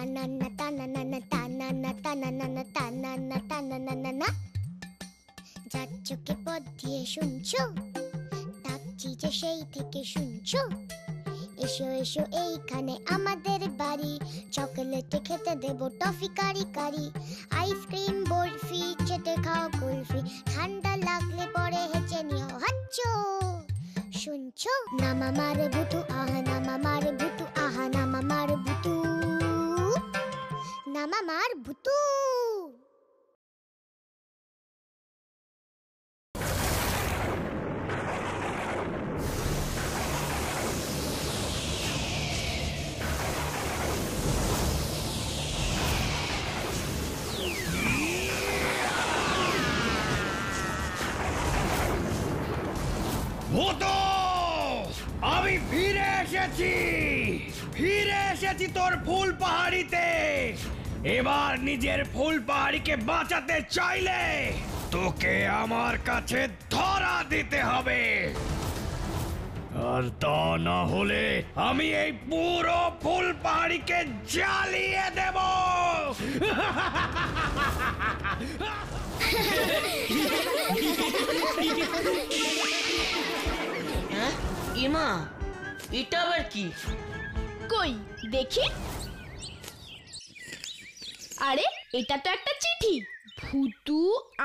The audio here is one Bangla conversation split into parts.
তানানা তানানা তানানা তানানা তানানা তানানা। যার চোখে পথ দিয়ে শুনছো, ডাকছি যে সেই থেকে শুনছো। এসো এসো এইখানে আমাদের বাড়ি, চকলেটে খেতে দেবো টফি কারি কারি। আইসক্রিম বরফি চেটে খাও কুলফি, ঠান্ডা লাগলে পরে হেঁচে নিও হাচ্চো। শুনছো না মামার ভুতু আহা, না মামার ভুতু আহা, না মামার ভুতু, না মামার ভুতু। আমি ফিরে এসেছি তোর ফুল পাহাড়িতে। এবার নিজের ফুল পাহাড়িকে বাঁচাতে চাইলে তোকে আমার কাছে ধরা দিতে হবে, আর তা না হলে আমি এই পুরো ফুল পাহাড়িকে জ্বালিয়ে দেব। ইমা, এটা আবার কি? কই দেখি। আরে এটা তো একটা চিঠি। ভূতু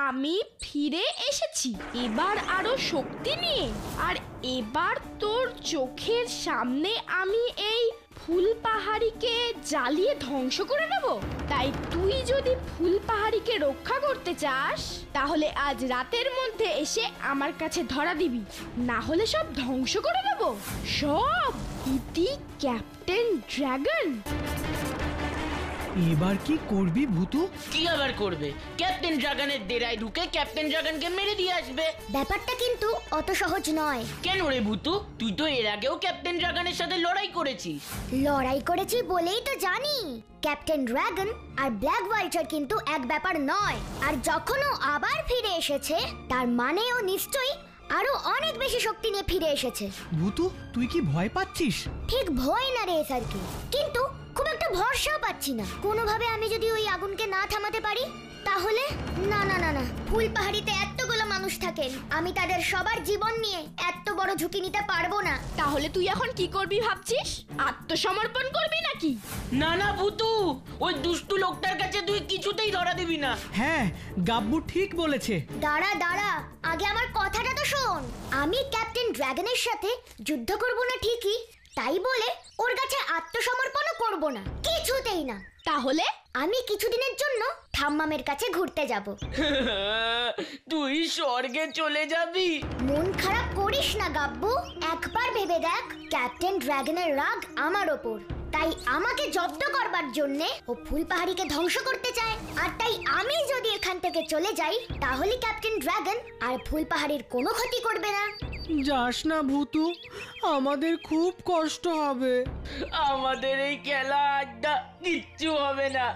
আমি ফিরে এসেছি এবার আরো শক্তি নিয়ে, আর এবার তোর চোখের সামনে আমি এই ফুল পাহাড়িকে জ্বালিয়ে ধ্বংস করে দেব। তাই তুই যদি ফুল পাহাড়িকে রক্ষা করতে চাস তাহলে আজ রাতের মধ্যে এসে আমার কাছে ধরা দিবি, না হলে সব ধ্বংস করে দেব সব। ইতি ক্যাপ্টেন ড্রাগন। এবার কি করবি ভূতু? কি আবার করবে? ক্যাপ্টেন ড্রাগনের ডেরায় ঢুকে ক্যাপ্টেন ড্রাগনকে মেরে দিয়ে আসবে। ব্যাপারটা কিন্তু অত সহজ নয়। কেন রে ভূতু, তুই তো এর আগেও ক্যাপ্টেন ড্রাগনের সাথে লড়াই করেছিস। লড়াই করেছি বলেই তো জানি ক্যাপ্টেন ড্রাগন আর ব্ল্যাক ভালচার কিন্তু এক ব্যাপার নয়। আর যখন ও আবার ফিরে এসেছে তার মানে ও নিশ্চয়ই আরো অনেক বেশি শক্তি নিয়ে ফিরে এসেছে। ভূতু তুই কি ভয় পাচ্ছিস? ঠিক ভয় না রে স্যারকে, কিন্তু খুব একটা ভরসাও পাচ্ছি না। কোনোভাবে আমি যদি ওই আগুনকে না থামাতে পারি তাহলে। না না না না, ফুল পাহাড়িতে এতগুলো মানুষ থাকেন, আমি তাদের সবার জীবন নিয়ে এত বড় ঝুঁকি নিতে পারবো না। তাহলে তুই এখন কি করবি ভাবছিস? আত্মসমর্পণ করবি নাকি? না না ভূতু, ওই দুষ্টু লোকটার কাছে তুই কিছুতেই ধরা দিবি না। হ্যাঁ, গাব্বু ঠিক বলেছে। দাঁড়া দাঁড়া, আগে আমার কথাটা তো শোন। আমি ক্যাপ্টেন ড্রাগনের সাথে যুদ্ধ করব না ঠিকই, তাই বলে ওর কাছে আত্মসমর্পণও করব না, কিছুতেই না। তাহলে আমি কিছুদিনের জন্য ঠাম্মামের কাছে ঘুরতে যাব। তুই স্বর্গে চলে যাবি? মন খারাপ করিস না গাব্বু, একবার ভেবে দেখ ক্যাপ্টেন ড্রাগনের রাগ আমার ওপর, তাই আমাকে জব্দ করবার জন্যে ও ফুল পাহাড়িকে ধ্বংস করতে চায়। আর তাই আমি যদি এখান থেকে চলে যাই তাহলে ক্যাপ্টেন ড্রাগন আর ফুল পাহাড়ির কোনো ক্ষতি করবে না। যাস না ভূতু, আমাদের খুব কষ্ট হবে। আমাদের এই খেলা আড্ডা কিচ্ছু হবে না।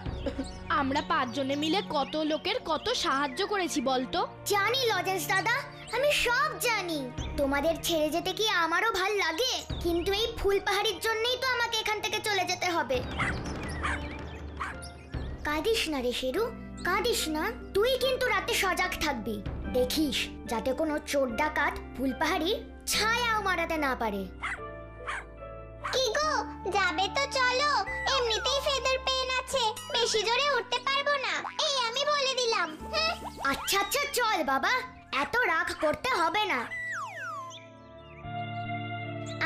আমরা 5 জনে মিলে কত লোকের কত সাহায্য করেছি বলতো। জানি লজেন্স দাদা, আমি সব জানি। তোমাদের ছেড়ে যেতে কি আমারও ভাল লাগে, কিন্তু এই ফুল পাহাড়ির জন্যই তো আমাকে এখান থেকে চলে যেতে হবে। কাঁদিস না রে শেরু, কাঁদিস না। তুই কিন্তু রাতে সজাগ থাকবি, দেখিস যাতে কোনো চোর ডাকাত ফুল পাহাড়ির ছায়াও মারাতে না পারে। কি গো, যাবে তো চলো, এমনিতেই ফেদার পেন আছে, বেশি জোরে উঠতে পারবো না, এই আমি বলে দিলাম। আচ্ছা আচ্ছা চল বাবা, এত রাগ করতে হবে না।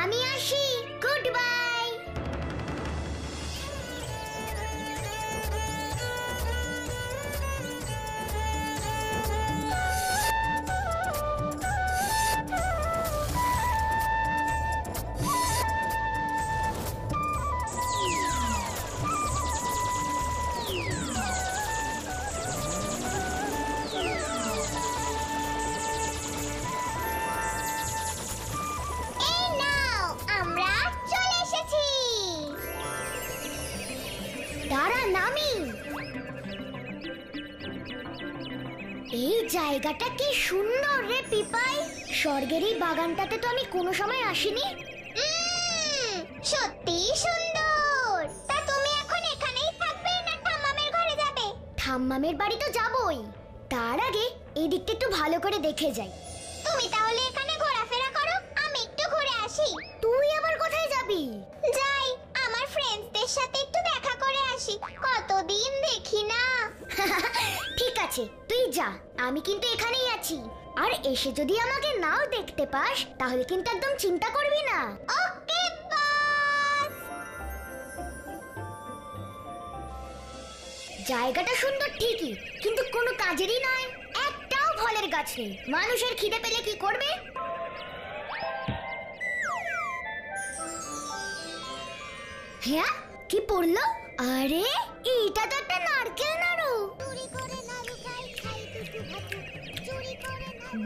আমি আসি, গুড বাই। দাঁড়া নামি। এই জায়গাটা কি সুন্দর রে পিপাই, স্বর্গের এই বাগানটাতে তো আমি কোনো সময় আসিনি। সত্যি সুন্দর। তা তুমি এখন এখানেই থাকবে? ঠাম্মামের বাড়ি তো যাবই, তার আগে এই দিকটা একটু ভালো করে দেখে যাই। তুমি তাহলে এখানে ঘোরাফেরা করো, আমি একটু ঘুরে আসি। তুই আবার কোথায় যাবি? যাই, আমার ফ্রেন্ডসদের সাথে একটু দেখা করে আসি, কতদিন দেখি না। ঠিক আছে, তুই যা, আমি কিন্তু এখানেই আছি। আর এসে যদি আমাকে নাও দেখতে পাস তাহলে কিন্তু একদম চিন্তা করবি না। ওকে বস। জায়গাটা সুন্দর ঠিকই, কিন্তু কোনো কাজেরই নয়। একটাও ফলের গাছ নেই। মানুষের খিদে পেলে কি করবে? হ্যাঁ, কি পড়লো? আরে এটা তো একটা নারকেল নাড়ু।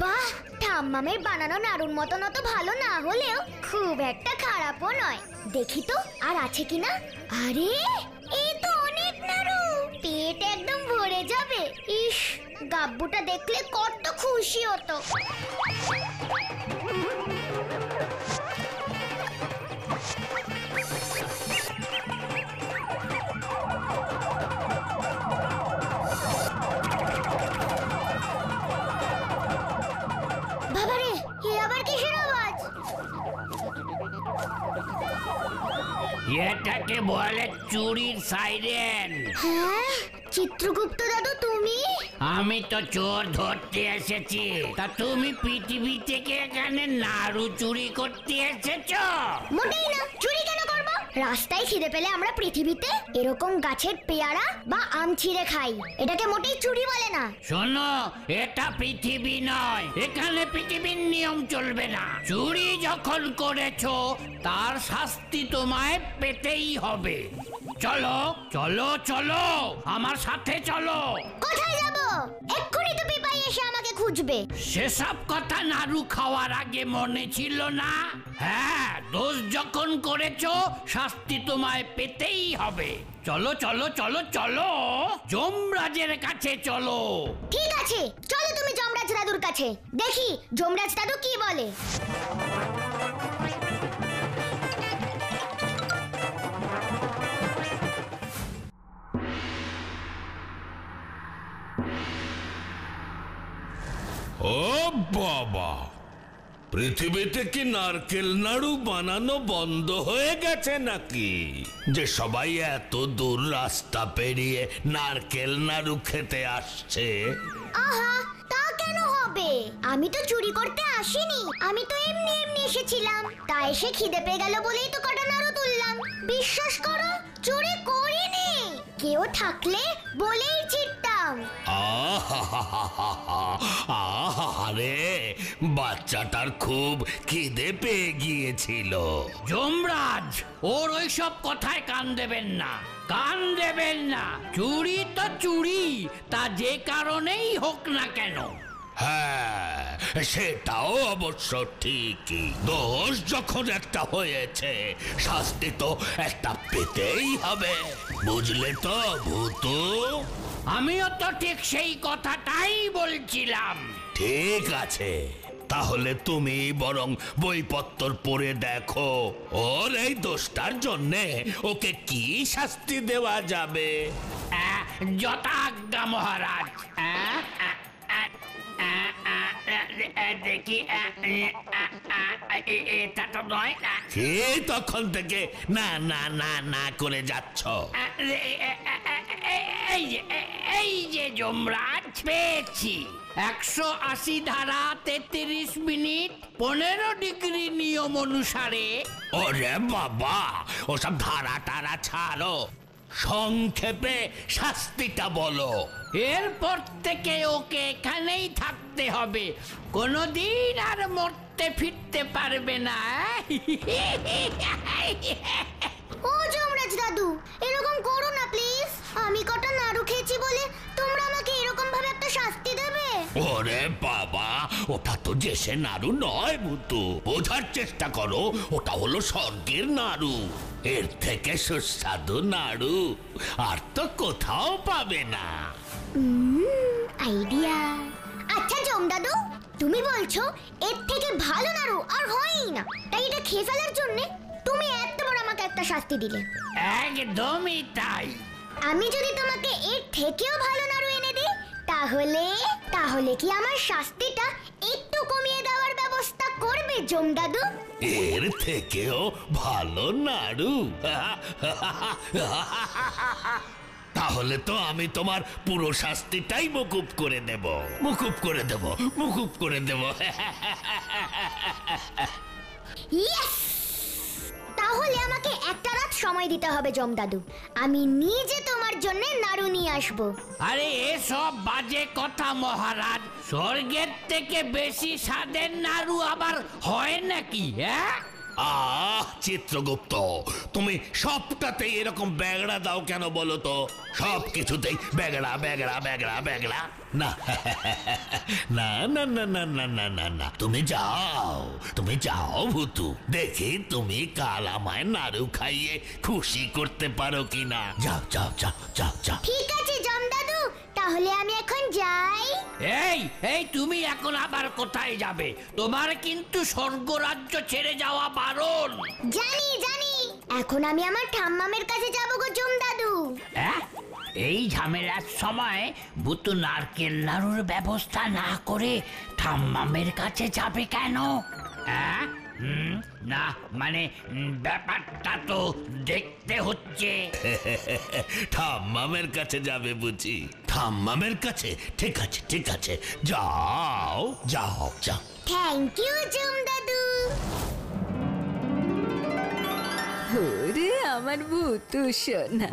বাহ, ঠাম্মামের বানানো নাড়ুর মতন অত ভালো না হলেও খুব একটা খারাপও নয়। দেখি তো আর আছে কিনা। আরে এই তো অনেক নাড়ু, পেট একদম ভরে যাবে। ইস, গাব্বুটা দেখলে কত খুশি হতো। বাবারে, এ আবার কিসের আওয়াজ? এটাকে বলে চুরির সাইরেন। হ্যাঁ, চিত্রগুপ্ত দাদু তুমি? আমি তো চোর ধরতে এসেছি, তা তুমি পৃথিবী থেকে এখানে নাড়ু চুরি করতে এসেছো? মোটেই না, চুরি কেন করব? রাস্তায় খিদে পেলে আমরা পৃথিবীতে এরকম গাছের পেয়ারা বা আম ছিঁড়ে খাই, এটাকে মোটেই চুরি বলে না। শোনো, এটা পৃথিবী নয়, এখানে পৃথিবীর নিয়ম চলবে না। চুরি যখন করেছো তার শাস্তি তোমায় পেতেই হবে। চলো চলো চলো, আমার সাথে চলো। কোথায় যাব? এক্ষুনি তো পিপাই এসে আমাকে খুঁজবে। সেসব কথা নাড়ু খাওয়ার আগে মনে ছিল না? হ্যাঁ, দোষ যখন করেছো শাস্তি তোমায় পেতেই হবে। চলো চলো চলো চলো, যমরাজের কাছে চলো। ঠিক আছে, চলো তুমি যমরাজ দাদুর কাছে, দেখি যমরাজ দাদু কি বলে। ও বাবা, পৃথিবীতে কি নারকেল নাড়ু বানানো বন্ধ হয়ে গেছে নাকি, যে সবাই এত দূর রাস্তা পেরিয়ে নারকেল নাড়ু খেতে আসছে? আহা, তা কেন হবে? আমি তো চুরি করতে আসিনি, আমি তো এমনি এমনি এসেছিলাম। তা এসে খিদে পেয়ে গেল বলেই তো কটা নাড়ু তুললাম। বিশ্বাস করো, চুরি করিনি। কেউ থাকলে বলেই ছিটতাম। আরে, বাচ্চাটার খুব খিদে পেয়ে গিয়েছিল। যমরাজ, ওর ওইসব কথায় কান দেবেন না, কান দেবেন না। চুরি তো চুরি, তা যে কারণেই হোক না কেন। হ্যাঁ, সেটাও অবশ্য ঠিকই। দোষ যখন একটা হয়েছে, শাস্তি তো একটা পেতেই হবে, বুঝলে তো ভূতু? আমিও তো ঠিক সেই কথাটাই বলছিলাম। ঠিক আছে, তাহলে তুমি বরং বইপত্তর পড়ে দেখো, ওর এই দোষটার জন্যে ওকে কি শাস্তি দেওয়া যাবে। যথাজ্ঞা মহারাজ। দেখি, এটা তো নয়। কে তখন থেকে না না না না করে যাচ্ছ? এই যে যমরাজ, পেয়েছি। 180 ধারা 33 মিনিট 15 ডিগ্রি নিয়ম অনুসারে। ওরে বাবা, ওসব ধারা টারা ছাড়ো, সংক্ষেপে শাস্তিটা বলো। এরপর থেকে ওকে এখানেই থাকতে হবে, কোনোদিন আর মরতে ফিরতে পারবে না। ও যমরাজ দাদু, এরকম করো না প্লিজ। আমি কটা নাড়ু খেয়েছি বলে তোমরা আমাকে এরকম ভাবে একটা শাস্তি দেবে? ওরে বাবা, ওটা তো দেশে নাড়ু নয় ভূতু, বোঝার চেষ্টা করো। ওটা হলো স্বর্গের নাড়ু, এর থেকে সুস্বাদু নাড়ু আর তো কোথাও পাবে না। আইডিয়া। আচ্ছা যম দাদু, তুমি বলছো এর থেকে ভালো নাড়ু আর হয়ই না, তাই এটা খেয়ে ফেলার জন্য তুমি এত বড় আমাকে একটা শাস্তি দিলে? একদমই তাই। আমি যদি তোমাকে এর থেকেও ভালো নাড়ু এনে দিই তাহলে তাহলে কি আমার শাস্তিটা একটু কমিয়ে দেওয়ার ব্যবস্থা করবে জম দাদু? এর থেকেও ভালো নাড়ু? তাহলে তো আমি তোমার পুরো শাস্তিটাই মুকুব করে দেব, মুকুব করে দেব, মুকুব করে দেব। ইয়েস! তাহলে আমাকে একটা রাত সময় দিতে হবে জম দাদু। আমি নিজে তোমার জন্য নাড়ু নিয়ে আসব। আরে এসব বাজে কথা মহারাজ, স্বর্গের থেকে বেশি স্বাদের নাড়ু আবার হয় নাকি? হ্যাঁ, চিত্রগুপ্ত, তুমি সবটাতেই এরকম ব্যাগড়া দাও কেন বলো তো? সব কিছুতেই ব্যাগড়া ব্যাগড়া ব্যাগড়া ব্যাগড়া। না না না না না না না না না, তুমি যাও ভূতু, দেখি তুমি কাল আমায় নাড়ু খাইয়ে খুশি করতে পারো কিনা। যাও যাও যাও যাও যাও। ঠিক আছে জম দাদু, তাহলে আমি এখন যাই। এই এই তুমি এখন আবার কোথায় যাবে? তোমার কিন্তু স্বর্গরাজ্য ছেড়ে যাওয়া বারণ। জানি জানি, এখন আমি আমার ঠাম্মামের কাছে যাব গো জম দাদু। হ্যাঁ, এই ঝামেলার সময় ভূতু নারকেল নাড়ুর ব্যবস্থা না করে ঠাম্মামের কাছে যাবে কেন? হ্যাঁ, না মানে ব্যাপারটা তো দেখতে হচ্ছে। ঠাম্মামের কাছে যাবে বুঝি? ঠাম্মামের কাছে? ঠিক আছে ঠিক আছে, যাও যাও যাও। থ্যাংক ইউ জম দাদু। ওরে আমার ভূতু সোনা,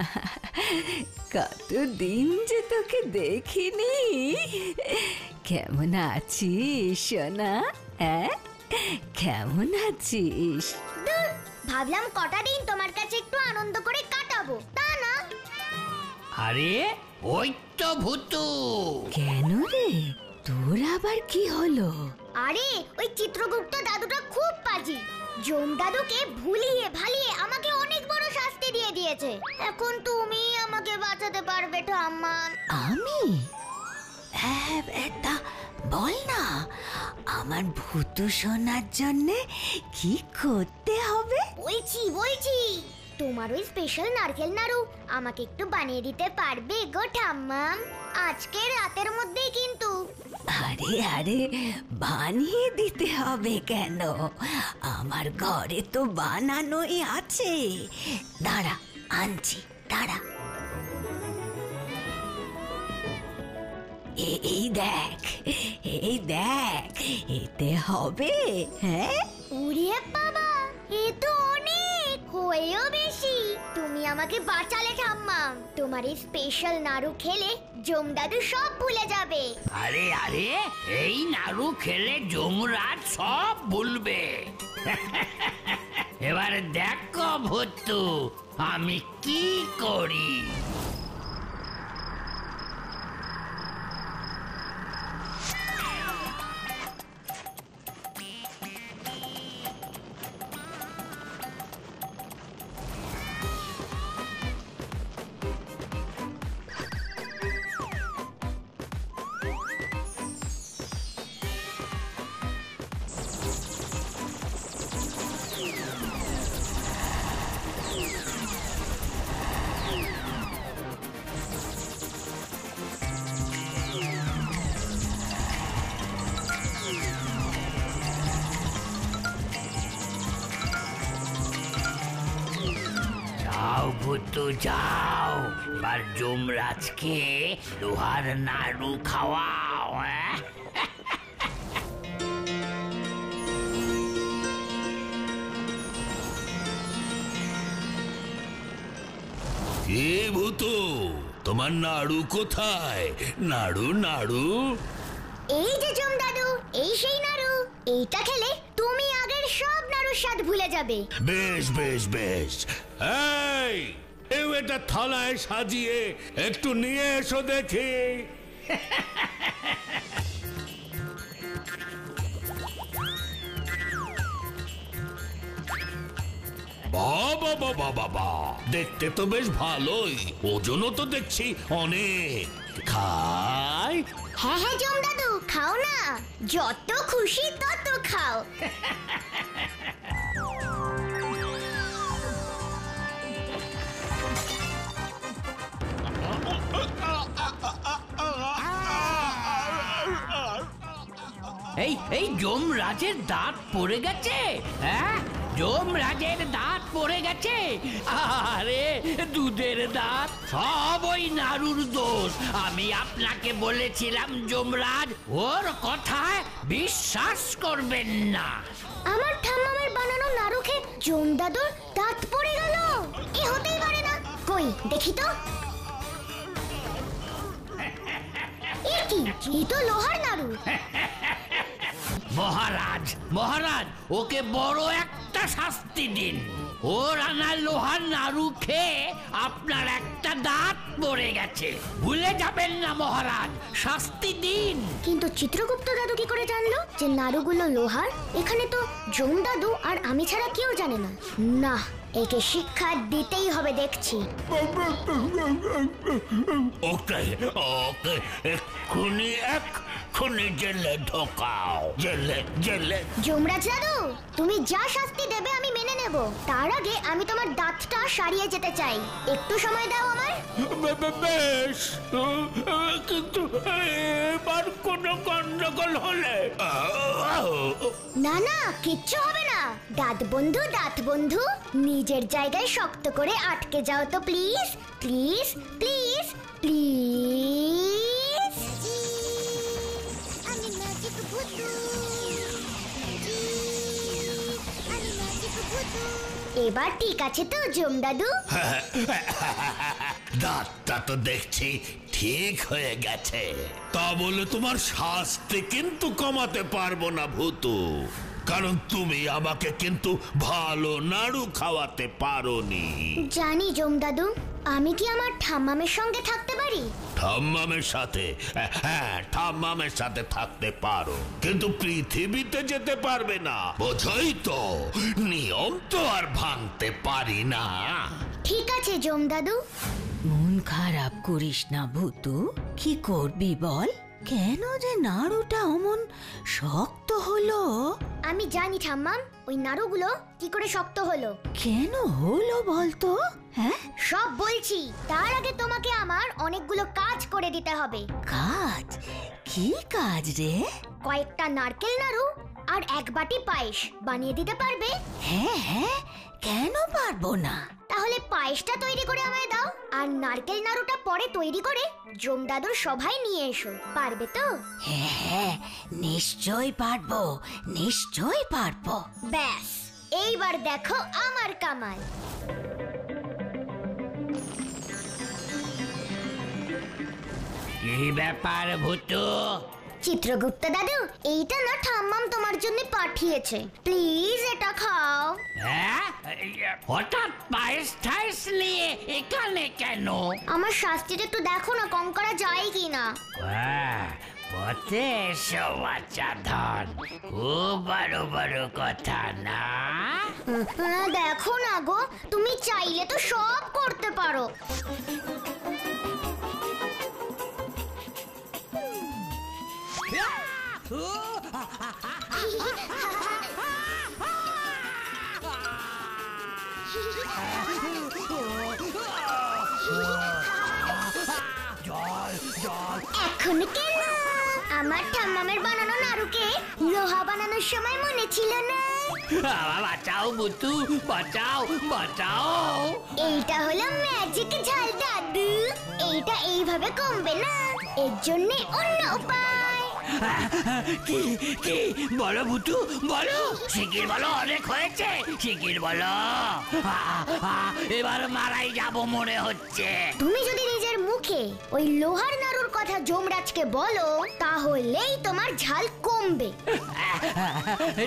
কতদিন যে তোকে দেখিনি। কেমন আছিস সোনা? হ্যাঁ, কেমন আছিস? ধুর, ভাবলাম কটা দিন তোমার কাছে একটু আনন্দ করে কাটাবো, তা না। আরে ওই তো ভূতু। কেন রে, তোর আবার কি হলো? আরে ওই চিত্রগুপ্ত দাদুটা খুব পাজি। জম দাদুকে ভুলিয়ে ভালিয়ে আমাকে অনেক বড় শাস্তি দিয়ে দিয়েছে। এখন তুমি আমাকে বাঁচাতে পারবে ঠাম্মা? আমি? হ্যাঁ, তা বল না, আমার ভূতু সোনার জন্যে কি করতে হবে? বলছি তোমার ওই স্পেশাল নারকেল নাড়ু আমাকে একটু বানিয়ে দিতে পারবে গো ঠাম্মা? আজকে রাতের মধ্যেই কিন্তু। আরে আরে, বানিয়ে দিতে হবে কেন? আমার ঘরে তো বানানোই আছে। দাঁড়া, আনছি, দাঁড়া। এই দেখ, এই দেখ, এতে হবে? হ্যাঁ, উড়িয়ে বাবা, এ তো অনেক, হয়েও বেশি। তুমি আমাকে বাঁচালে ঠাম্মা। তোমার এই স্পেশাল নাড়ু খেলে জম দাদু সব ভুলে যাবে। আরে আরে, এই নাড়ু খেলে যমরাজ সব ভুলবে। এবার দেখো ভূতু আমি কি করি। যাও ভূতু যাও, এবার যমরাজকে লোহার নাড়ু খাওয়াও। হ্যাঁ, কি ভূতু, তোমার নাড়ু কোথায়? নাড়ু নাড়ু। এই যে জম দাদু, এই সেই নাড়ু। এইটা খেলে তুমি আগের সব নাড়ুর স্বাদ ভুলে যাবে। বেশ বেশ বেশ, এই এটা থালায় সাজিয়ে একটু নিয়ে এসো দেখি। বাবা বাবা বাবা, দেখতে তো বেশ ভালোই, ওজনও তো দেখছি অনেক। খাই? হ্যাঁ হ্যাঁ জম দাদু, খাও না, যত খুশি তত খাও। এই যমরাজের দাঁত পড়ে গেছে। হ্যাঁ, যমরাজের দাঁত পড়ে গেছে। আরে দুধের দাঁত, সব ওই নাড়ুর দোষ। আমি আপনাকে বলেছিলাম যমরাজ, ওর কথায় বিশ্বাস করবেন না। আমার ঠাম্মামের বানানো নাড়ু খেয়ে জম দাদুর দাঁত পড়ে গেল? এ হতেই পারে না। কই দেখি তো। এ কি? এ তো লোহার নাড়ু। মহারাজ, মহারাজ, ওকে বড় একটা শাস্তি দিন। ওর আনা লোহার নাড়ু খেয়ে আপনার একটা দাঁত পড়ে গেছে, ভুলে যাবেন না মহারাজ, শাস্তি দিন। কিন্তু চিত্রগুপ্ত দাদু কি করে জানলো যে নাড়ুগুলো লোহার? এখানে তো জম দাদু আর আমি ছাড়া কেউ জানে না। না, একে শিক্ষা দিতেই হবে দেখছি। ওকে ওকে এক্ষুনি জেলে ঢোকাও, জেলে। যমরাজ দাদু, তুমি যা শাস্তি দেবে আমি মেনে নেব। তার আগে আমি তোমার দাঁতটা সারিয়ে যেতে চাই। একটু সময় দাও আমার। বেশ, কিন্তু এবার কোনো গন্ডগোল হলে? না না, কিচ্ছু হবে না। দাঁত বন্ধু, নিজের জায়গায় শক্ত করে আটকে যাও তো প্লিজ, প্লিজ, প্লিজ, প্লিজ। আমি ম্যাজিক ভূতু, আমি ম্যাজিক ভূতু। এবার ঠিক আছে তো জম দাদু? দাঁতটা তো দেখছি ঠিক হয়ে গেছে। তা বলে তোমার শাস্তি কিন্তু কমাতে পারবো না ভূতু, কারণ তুমি আমাকে কিন্তু ভালো নাড়ু খাওয়াতে পারোনি। জানি জম দাদু, আমি কি আমার ঠাম্মামের সঙ্গে থাকতে পারি? ঠাম্মামের সাথে? হ্যাঁ, ঠাম্মামের সাথে থাকতে পারো, কিন্তু পৃথিবীতে যেতে পারবে না। বোঝোই তো, নিয়ম তো আর ভাঙতে পারি না। ঠিক আছে জম দাদু। মন খারাপ করিস না ভূতু, কি করবি বল? কেন যে নাড়ুটা অমন শক্ত হলো? আমি জানি ঠাম্মাম, ওই নাড়ুগুলো কি করে শক্ত হলো। কেন হলো বলতো? হ্যাঁ, সব বলছি। তার আগে তোমাকে আমার অনেকগুলো কাজ করে দিতে হবে। কাজ? কি কাজ রে? কয়েকটা নারকেল নাড়ু আর এক বাটি পায়েস বানিয়ে দিতে পারবে? হ্যাঁ, কেন পারবো না? তাহলে পায়েসটা তৈরি করে আমায় দাও, আর নারকেল নাড়ুটা পরে তৈরি করে জম দাদুর সভায় নিয়ে এসো। পারবে তো? হ্যাঁ, নিশ্চয়ই পারবো, নিশ্চয়ই পারবো। ব্যাস, এইবার দেখো আমার কামাল। কি ব্যাপার ভূতু? চিত্রগুপ্ত দাদু, এইটা না ঠাম্মাম তোমার জন্য পাঠিয়েছে, প্লিজ এটা খাও। হ্যাঁ, হঠাৎ পায়েস ঠায়েস নিয়ে এখানে কেন? আমার শাস্তিটা একটু দেখো না, কম করা যায় কি না। পথে এসো বাচ্চা ধন, খুব বড় বড় কথা না। দেখো না গো, তুমি চাইলে তো সব করতে পারো। এখন কেন? আমার ঠাম্মামের বানানো নাড়ুকে লোহা বানানোর সময় মনে ছিল না? বাঁচাও ভূতু, বাঁচাও, বাঁচাও। এইটা হলো ম্যাজিক ঝাল দাদু। এইটা এইভাবে কমবে না, এর জন্য অন্য উপায়। কি কি বলো ভূতু, বলো, শিগগির বলো, অনেক হয়েছে, শিগগির বলো। এবার মারাই যাব মনে হচ্ছে। তুমি যদি নিজের মুখে ওই লোহার নাড়ুর কথা যমরাজকে বলো, তাহলেই তোমার ঝাল কমবে।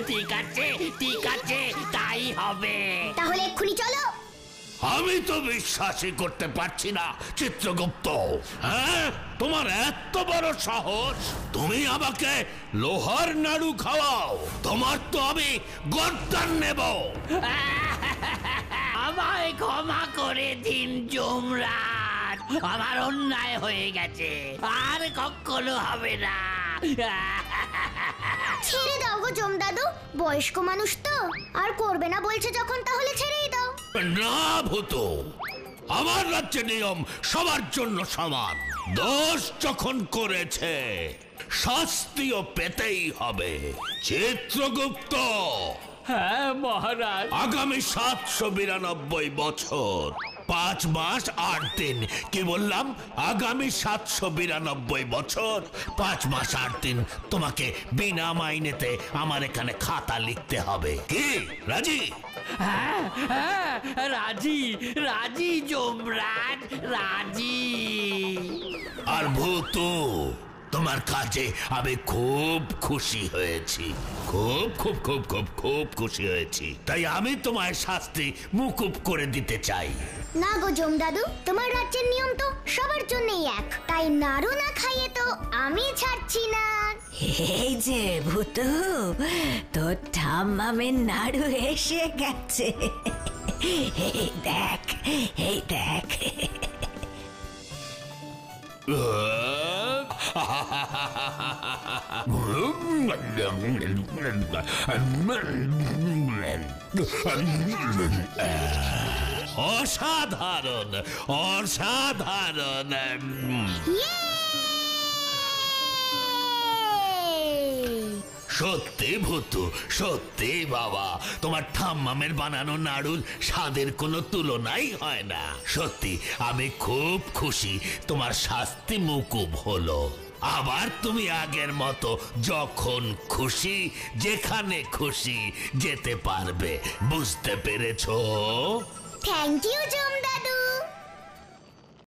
ঠিক আছে, ঠিক আছে, তাই হবে। তাহলে এক্ষুনি চলো। আমি তো বিশ্বাসই করতে পারছি না চিত্রগুপ্ত। হ্যাঁ, তোমার এত বড় সাহস, তুমি আমাকে লোহার নাড়ু খাওয়াও? তোমার তো আমি গর্দান নেব। আমায় ক্ষমা করে দিন যমরাজ, আমার অন্যায় হয়ে গেছে, আর কখনো হবে না। ছেড়ে দাও গো জম দাদু, বয়স্ক মানুষ তো, আর করবে না বলছে যখন, তাহলে ছেড়েই দাও। না ভূতু, আমার রাজ্যে নিয়ম সবার জন্য সমান। দোষ যখন করেছে শাস্তিও পেতেই হবে। চিত্রগুপ্ত, হ্যাঁ মহারাজ। আগামী 792 বছর 5 মাস 8 দিন, কি বললাম? আগামী 792 বছর 5 মাস 8 দিন তোমাকে বিনা মাইনেতে আমার এখানে খাতা লিখতে হবে। কি রাজি? হ্যাঁ হ্যাঁ, রাজি রাজি যমরাজ, রাজি। আর ভূতু, তোমার কাজে আমি খুব খুশি হয়েছি, খুব খুব খুব খুব খুব খুশি হয়েছি। তাই আমি তোমার শাস্তি মুকুব করে দিতে চাই। না গো জমদাদু, তোমার রাজ্যের নিয়ম তো সবার জন্যই এক, তাই নাড়ু না খাইয়ে তো আমি ছাড়ছি না। এই যে ভূতু, তোর ঠাম্মামের নাড়ু এসে গেছে। এই দেখ, এই দেখ। অসাধারণ, অসাধারণ। সত্যি ভূতু, সত্যি বাবা, তোমার ঠাম্মামের বানানো নাড়ুর স্বাদের কোনো তুলনাই হয় না। সত্যি আমি খুব খুশি তোমার শাস্তি মুকুব হলো। আবার তুমি আগের মতো যখন খুশি যেখানে খুশি যেতে পারবে। বুঝতে পেরেছো? Thank you জমদাদু।